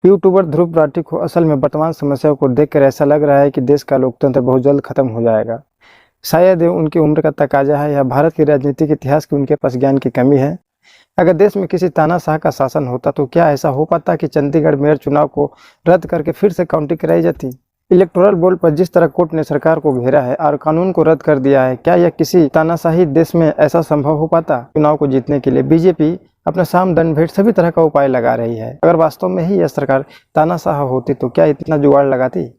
YouTuber Dhruv Rathee को असल में वर्तमान समस्याओं को देखकर ऐसा लग रहा है कि देश का लोकतंत्र बहुत जल्द खत्म हो जाएगा। शायद ये उनकी उम्र का तकाजा है या भारत के राजनीतिक इतिहास की उनके पास ज्ञान की कमी है। अगर देश में किसी तानाशाह का शासन होता तो क्या ऐसा हो पाता कि चंडीगढ़ मेयर चुनाव को रद्द करके फिर से काउंटिंग कराई जाती? इलेक्टोरल बोल पर जिस तरह कोर्ट ने सरकार को घेरा है और कानून को रद्द कर दिया है, क्या यह किसी तानाशाही देश में ऐसा संभव हो पाता? चुनाव को जीतने के लिए बीजेपी अपना साम दंड भेंट सभी तरह का उपाय लगा रही है। अगर वास्तव में ही यह सरकार तानाशाह होती तो क्या इतना जुगाड़ लगाती?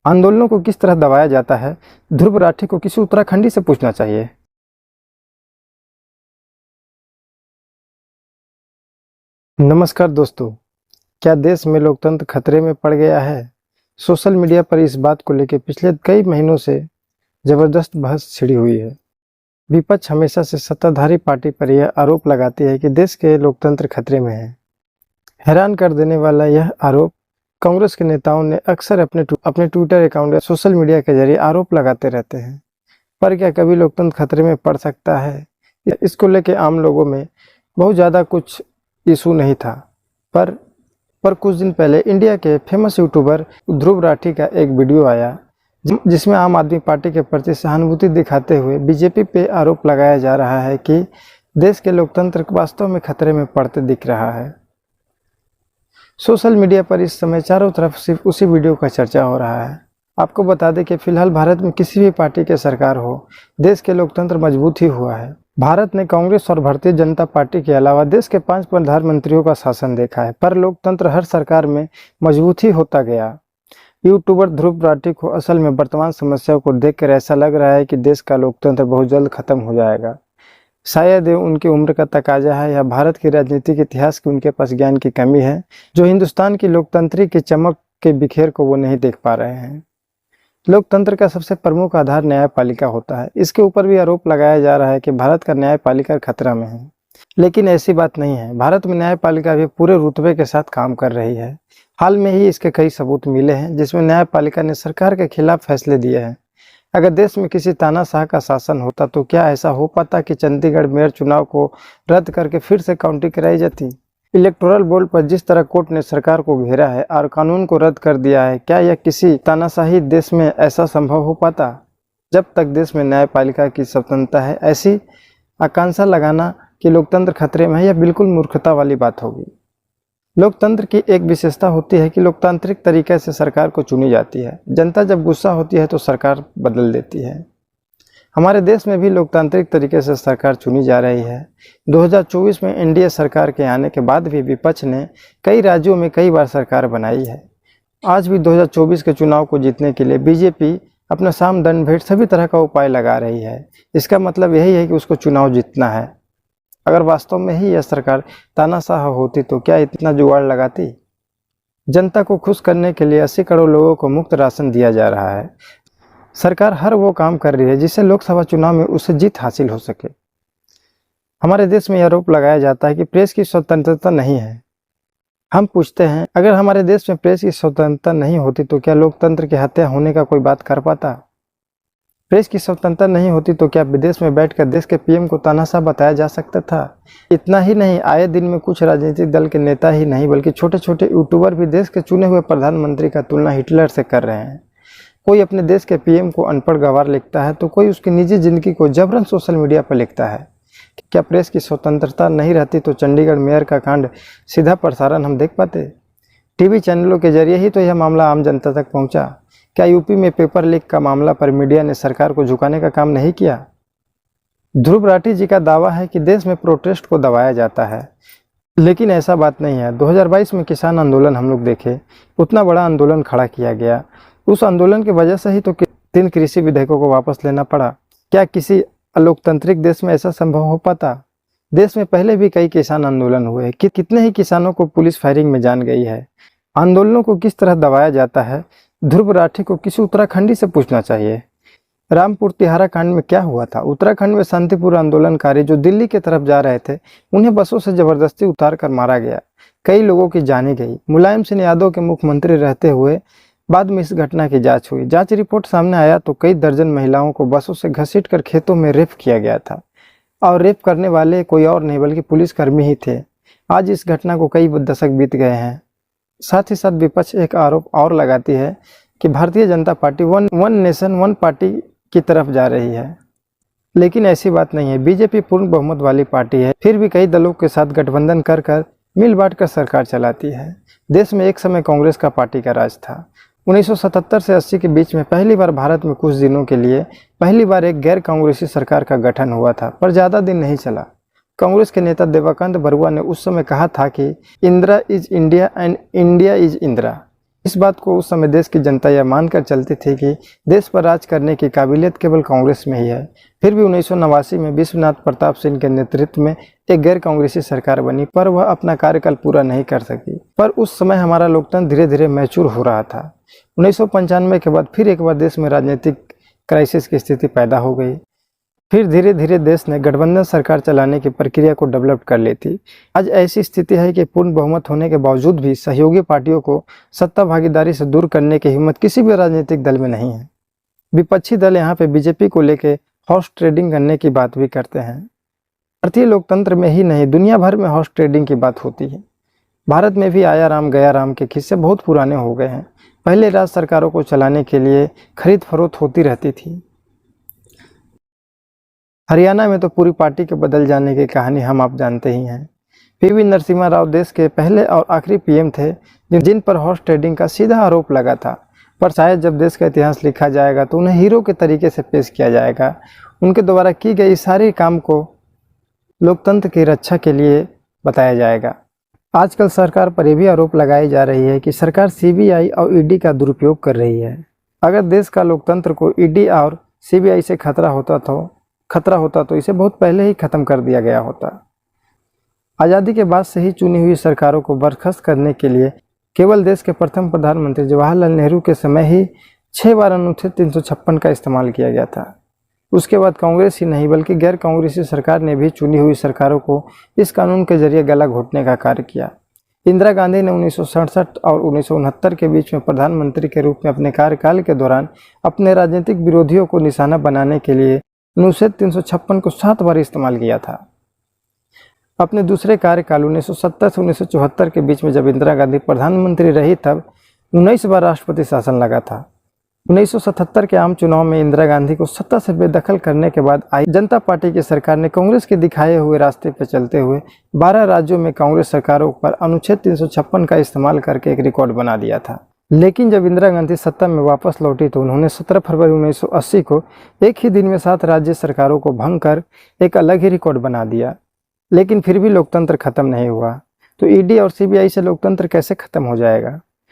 आंदोलनों को किस तरह दबाया जाता है, ध्रुव राठी को किसी उत्तराखंडी से पूछना चाहिए। नमस्कार दोस्तों, क्या देश में लोकतंत्र खतरे में पड़ गया है? सोशल मीडिया पर इस बात को लेकर पिछले कई महीनों से जबरदस्त बहस छिड़ी हुई है। विपक्ष हमेशा से सत्ताधारी पार्टी पर यह आरोप लगाती है कि देश के लोकतंत्र खतरे में है। हैरान कर देने वाला यह आरोप कांग्रेस के नेताओं ने अक्सर अपने ट्विटर अकाउंट या सोशल मीडिया के जरिए आरोप लगाते रहते हैं। पर क्या कभी लोकतंत्र खतरे में पड़ सकता है? इसको लेकर आम लोगों में बहुत ज़्यादा कुछ इशू नहीं था, पर कुछ दिन पहले इंडिया के फेमस यूट्यूबर ध्रुव राठी का एक वीडियो आया जिसमें आम आदमी पार्टी के प्रति सहानुभूति दिखाते हुए बीजेपी पे आरोप लगाया जा रहा है कि देश के लोकतंत्र वास्तव में खतरे में पड़ते दिख रहा है। सोशल मीडिया पर इस समय चारों तरफ सिर्फ उसी वीडियो का चर्चा हो रहा है। आपको बता दें कि फिलहाल भारत में किसी भी पार्टी की सरकार हो, देश के लोकतंत्र मजबूत ही हुआ है। भारत ने कांग्रेस और भारतीय जनता पार्टी के अलावा देश के 5 प्रधानमंत्रियों का शासन देखा है, पर लोकतंत्र हर सरकार में मजबूत ही होता गया। यूट्यूबर ध्रुव राठी को असल में वर्तमान समस्याओं को देखकर ऐसा लग रहा है कि देश का लोकतंत्र बहुत जल्द खत्म हो जाएगा। शायद ये उनकी उम्र का तकाजा है या भारत के राजनीतिक इतिहास की उनके पास ज्ञान की कमी है, जो हिंदुस्तान की लोकतंत्र की चमक के बिखेर को वो नहीं देख पा रहे हैं। लोकतंत्र का सबसे प्रमुख आधार न्यायपालिका होता है। इसके ऊपर भी आरोप लगाया जा रहा है कि भारत का न्यायपालिका खतरा में है, लेकिन ऐसी बात नहीं है। भारत में न्यायपालिका भी पूरे रुतबे के साथ काम कर रही है। हाल में ही इसके कई सबूत मिले हैं जिसमें न्यायपालिका ने सरकार के खिलाफ फैसले दिए हैं। अगर देश में किसी तानाशाह का शासन होता तो क्या ऐसा हो पाता कि चंडीगढ़ मेयर चुनाव को रद्द करके फिर से काउंटिंग कराई जाती? इलेक्टोरल बोल पर जिस तरह कोर्ट ने सरकार को घेरा है और कानून को रद्द कर दिया है, क्या यह किसी तानाशाही देश में ऐसा संभव हो पाता? जब तक देश में न्यायपालिका की स्वतंत्रता है, ऐसी आकांक्षा लगाना कि लोकतंत्र खतरे में है, यह बिल्कुल मूर्खता वाली बात होगी। लोकतंत्र की एक विशेषता होती है कि लोकतांत्रिक तरीके से सरकार को चुनी जाती है। जनता जब गुस्सा होती है तो सरकार बदल देती है। हमारे देश में भी लोकतांत्रिक तरीके से सरकार चुनी जा रही है। 2024 में एनडीए सरकार के आने के बाद भी विपक्ष ने कई राज्यों में कई बार सरकार बनाई है। आज भी 2024 के चुनाव को जीतने के लिए बीजेपी अपना साम दंड भेंट सभी तरह का उपाय लगा रही है। इसका मतलब यही है कि उसको चुनाव जीतना है। अगर वास्तव में ही यह सरकार तानाशाह होती तो क्या इतना जुगाड़ लगाती? जनता को खुश करने के लिए 80 करोड़ लोगों को मुफ्त राशन दिया जा रहा है। सरकार हर वो काम कर रही है जिससे लोकसभा चुनाव में उसे जीत हासिल हो सके। हमारे देश में यह आरोप लगाया जाता है कि प्रेस की स्वतंत्रता नहीं है। हम पूछते हैं, अगर हमारे देश में प्रेस की स्वतंत्रता नहीं होती तो क्या लोकतंत्र की हत्या होने का कोई बात कर पाता? प्रेस की स्वतंत्रता नहीं होती तो क्या विदेश में बैठकर देश के पीएम को तानाशाह बताया जा सकता था? इतना ही नहीं, आए दिन में कुछ राजनीतिक दल के नेता ही नहीं बल्कि छोटे छोटे यूट्यूबर भी देश के चुने हुए प्रधानमंत्री का तुलना हिटलर से कर रहे हैं। कोई अपने देश के पीएम को अनपढ़ गंवार लिखता है तो कोई उसकी निजी जिंदगी को जबरन सोशल मीडिया पर लिखता है। क्या प्रेस की स्वतंत्रता नहीं रहती तो चंडीगढ़ मेयर का कांड सीधा प्रसारण हम देख पाते? टीवी चैनलों के जरिए ही तो यह मामला आम जनता तक पहुंचा। क्या यूपी में पेपर लीक का मामला पर मीडिया ने सरकार को झुकाने का काम नहीं किया? ध्रुव राठी जी का दावा है कि देश में प्रोटेस्ट को दबाया जाता है, लेकिन ऐसा बात नहीं है। 2022 में किसान आंदोलन हम लोग देखे, उतना बड़ा आंदोलन खड़ा किया गया। उस आंदोलन की वजह से ही तो 3 कृषि विधेयकों को वापस लेना पड़ा। क्या किसी लोकतांत्रिक देश में ऐसा संभव हो पाता? देश में पहले भी कई किसान आंदोलन हुए कि कितने ही किसानों को पुलिस फायरिंग में जान गई है। आंदोलनों को किस तरह दबाया जाता है, ध्रुव राठी को किसी उत्तराखंडी से पूछना चाहिए। रामपुर तिहारा कांड में क्या हुआ था? उत्तराखंड में शांतिपूर्ण आंदोलनकारी जो दिल्ली की तरफ जा रहे थे, उन्हें बसों से जबरदस्ती उतार कर मारा गया। कई लोगों की जाने गई। मुलायम सिंह यादव के मुख्यमंत्री रहते हुए बाद में इस घटना की जांच हुई। जांच रिपोर्ट सामने आया तो कई दर्जन महिलाओं को बसों से घसीटकर खेतों में रेप किया गया था, और रेप करने वाले कोई और नहीं बल्कि पुलिसकर्मी ही थे। आज इस घटना को कई दशक बीत गए हैं। साथ ही साथ विपक्ष एक आरोप और लगाती है कि Bharatiya Janata party one nation one party की तरफ जा रही है, लेकिन ऐसी बात नहीं है। बीजेपी पूर्ण बहुमत वाली पार्टी है, फिर भी कई दलों के साथ गठबंधन कर कर मिल बांट कर सरकार चलाती है। देश में एक समय कांग्रेस का पार्टी का राज था। 1977 से 80 के बीच में पहली बार भारत में कुछ दिनों के लिए पहली बार एक गैर कांग्रेसी सरकार का गठन हुआ था, पर ज़्यादा दिन नहीं चला। कांग्रेस के नेता देवकांत बरुआ ने उस समय कहा था कि Indira is India and India is Indira. इस बात को उस समय देश की जनता यह मानकर चलती थी कि देश पर राज करने की काबिलियत केवल कांग्रेस में ही है। फिर भी 1989 में विश्वनाथ प्रताप सिंह के नेतृत्व में एक गैर कांग्रेसी सरकार बनी, पर वह अपना कार्यकाल पूरा नहीं कर सकी। पर उस समय हमारा लोकतंत्र धीरे धीरे मैच्योर हो रहा था। 1995 के बाद फिर एक बार देश में राजनीतिक क्राइसिस की स्थिति पैदा हो गई। फिर धीरे धीरे देश ने गठबंधन सरकार चलाने की प्रक्रिया को डेवलप कर ली थी। आज ऐसी स्थिति है कि पूर्ण बहुमत होने के बावजूद भी सहयोगी पार्टियों को सत्ता भागीदारी से दूर करने की हिम्मत किसी भी राजनीतिक दल में नहीं है। विपक्षी दल यहाँ पे बीजेपी को लेकर हॉर्स ट्रेडिंग करने की बात भी करते हैं। भारतीय लोकतंत्र में ही नहीं, दुनिया भर में हॉर्स ट्रेडिंग की बात होती है। भारत में भी आया राम गया राम के किस्से बहुत पुराने हो गए हैं। पहले राज्य सरकारों को चलाने के लिए खरीद फरोख्त होती रहती थी। हरियाणा में तो पूरी पार्टी के बदल जाने की कहानी हम आप जानते ही हैं। पीवी नरसिम्हा राव देश के पहले और आखिरी पीएम थे जिन पर हॉर्स ट्रेडिंग का सीधा आरोप लगा था, पर शायद जब देश का इतिहास लिखा जाएगा तो उन्हें हीरो के तरीके से पेश किया जाएगा। उनके द्वारा की गई सारी काम को लोकतंत्र की रक्षा के लिए बताया जाएगा। आजकल सरकार पर यह भी आरोप लगाई जा रही है कि सरकार सीबीआई और ईडी का दुरुपयोग कर रही है। अगर देश का लोकतंत्र को ईडी और सीबीआई से खतरा होता तो इसे बहुत पहले ही खत्म कर दिया गया होता। आज़ादी के बाद से ही चुनी हुई सरकारों को बर्खास्त करने के लिए केवल देश के प्रथम प्रधानमंत्री जवाहरलाल नेहरू के समय ही 6 बार अनुच्छेद 356 का इस्तेमाल किया गया था। उसके बाद कांग्रेस ही नहीं बल्कि गैर कांग्रेसी सरकार ने भी चुनी हुई सरकारों को इस कानून के जरिए गला घोटने का कार्य किया। इंदिरा गांधी ने 1967 और 1969 के बीच में प्रधानमंत्री के रूप में अपने कार्यकाल के दौरान अपने राजनीतिक विरोधियों को निशाना बनाने के लिए अनुच्छेद 356 को 7 बार इस्तेमाल किया था। अपने दूसरे कार्यकाल 1970 से 1974 के बीच में जब इंदिरा गांधी प्रधानमंत्री रही तब 19 बार राष्ट्रपति शासन लगा था। 1977 के आम चुनाव में इंदिरा गांधी को सत्ता से बेदखल करने के बाद आई जनता पार्टी की सरकार ने कांग्रेस के दिखाए हुए रास्ते पर चलते हुए 12 राज्यों में कांग्रेस सरकारों पर अनुच्छेद 356 का इस्तेमाल करके एक रिकॉर्ड बना दिया था। लेकिन जब इंदिरा गांधी सत्ता में वापस लौटी तो उन्होंने 17 फरवरी 1980 को एक ही दिन में 7 राज्य सरकारों को भंग कर एक अलग ही रिकॉर्ड बना दिया। लेकिन फिर भी लोकतंत्र खत्म नहीं हुआ, तो ईडी और सीबीआई से लोकतंत्र कैसे खत्म हो जाएगा?